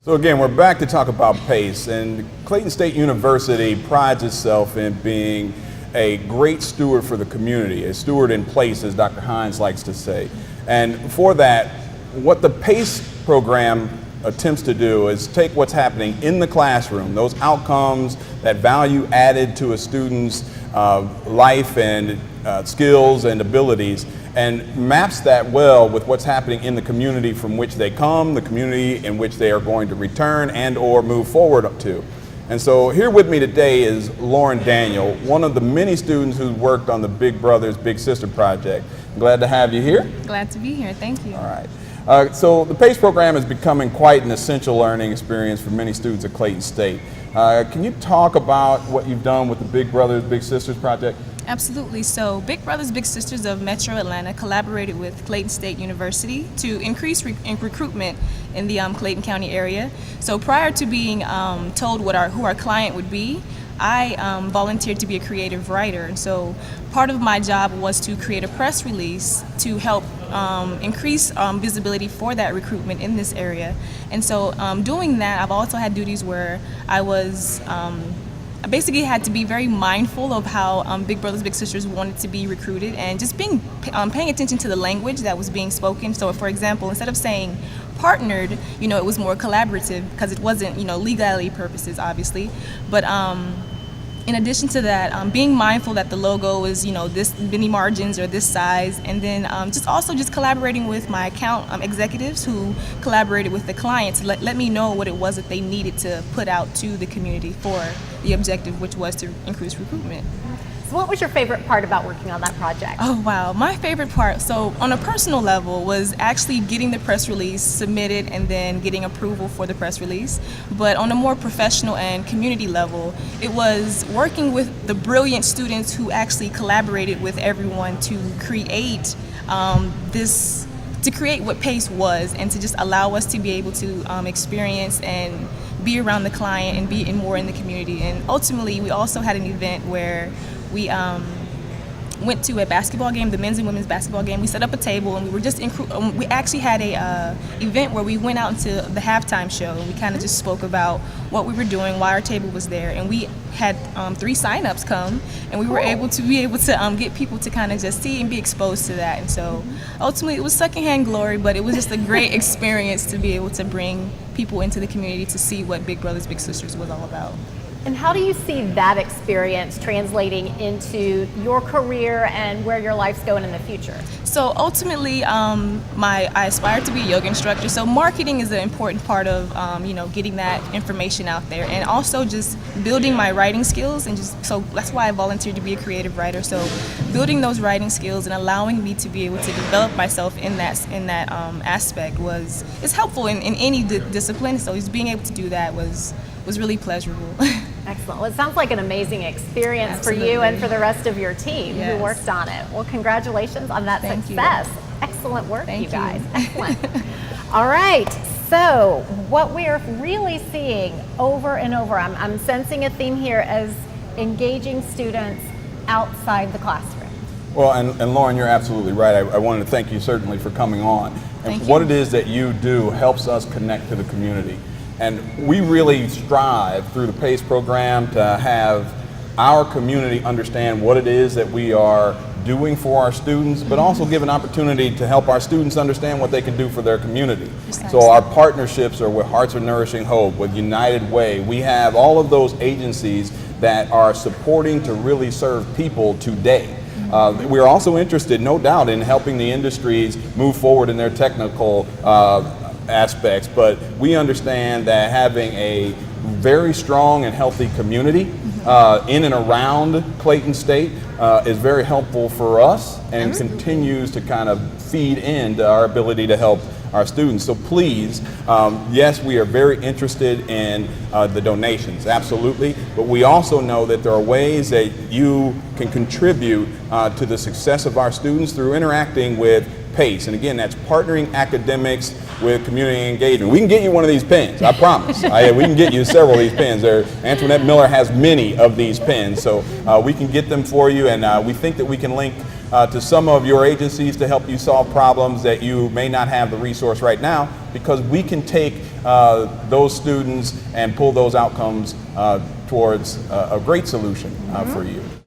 So again, we're back to talk about PACE, and Clayton State University prides itself in being a great steward for the community, a steward in place, as Dr. Hines likes to say. And for that, what the PACE program attempts to do is take what's happening in the classroom, those outcomes, that value added to a student's life and skills and abilities, and maps that well with what's happening in the community from which they come, the community in which they are going to return and or move forward up to. And so here with me today is Lauren Daniel, one of the many students who worked on the Big Brothers Big Sister project. Glad to have you here. Glad to be here, thank you. All right. So the PACE program is becoming quite an essential learning experience for many students at Clayton State. Can you talk about what you've done with the Big Brothers Big Sisters project? Absolutely. So Big Brothers Big Sisters of Metro Atlanta collaborated with Clayton State University to increase recruitment in the Clayton County area. So prior to being told who our client would be, I volunteered to be a creative writer. And so part of my job was to create a press release to help increase visibility for that recruitment in this area. And so doing that, I've also had duties where I basically had to be very mindful of how Big Brothers Big Sisters wanted to be recruited, and just paying attention to the language that was being spoken. So for example, instead of saying partnered, it was more collaborative, because it wasn't, legality purposes, obviously. But in addition to that, being mindful that the logo is, this many margins or this size, and then just collaborating with my account executives who collaborated with the clients to let me know what it was that they needed to put out to the community for the objective, which was to increase recruitment. So what was your favorite part about working on that project? Oh wow, my favorite part, so on a personal level, was actually getting the press release submitted and then getting approval for the press release. But on a more professional and community level, it was working with the brilliant students who actually collaborated with everyone to create what PACE was, and to just allow us to be able to experience and be around the client and be more in the community. And ultimately, we also had an event where we went to a basketball game, the men's and women's basketball game. We set up a table, and we actually had a event where we went out into the halftime show, and we kind of just spoke about what we were doing, why our table was there, and we had 3 signups come, and we were able to get people to kind of just see and be exposed to that. And so ultimately it was secondhand glory, but it was just a great experience to be able to bring people into the community to see what Big Brothers Big Sisters was all about. And how do you see that experience translating into your career and where your life's going in the future? So ultimately, I aspire to be a yoga instructor. So marketing is an important part of getting that information out there, and also just building my writing skills. And so that's why I volunteered to be a creative writer. So building those writing skills and allowing me to be able to develop myself in that aspect is helpful in any discipline. So just being able to do that was really pleasurable. Excellent. Well, it sounds like an amazing experience Absolutely. For you and for the rest of your team Yes. who worked on it. Well, congratulations on that Thank success. you. Excellent work, Thank you guys. you. Excellent. All right. So what we are really seeing over and over, I'm sensing a theme here as engaging students outside the classroom. Well, and Lauren, you're absolutely right. I wanted to thank you certainly for coming on. And what it is that you do helps us connect to the community. And we really strive through the PACE program to have our community understand what it is that we are doing for our students, but also give an opportunity to help our students understand what they can do for their community. So our partnerships are with Hearts of Nourishing Hope, with United Way. We have all of those agencies that are supporting to really serve people today. We're also interested, no doubt, in helping the industries move forward in their technical aspects, but we understand that having a very strong and healthy community in and around Clayton State is very helpful for us, and continues to kind of feed into our ability to help our students. So please, yes, we are very interested in the donations, absolutely, but we also know that there are ways that you can contribute to the success of our students through interacting with PACE. And again, that's partnering academics with community engagement. We can get you one of these pens, I promise. We can get you several of these pens. Antoinette Miller has many of these pens, so we can get them for you, and we think that we can link to some of your agencies to help you solve problems that you may not have the resource right now, because we can take those students and pull those outcomes towards a great solution for you.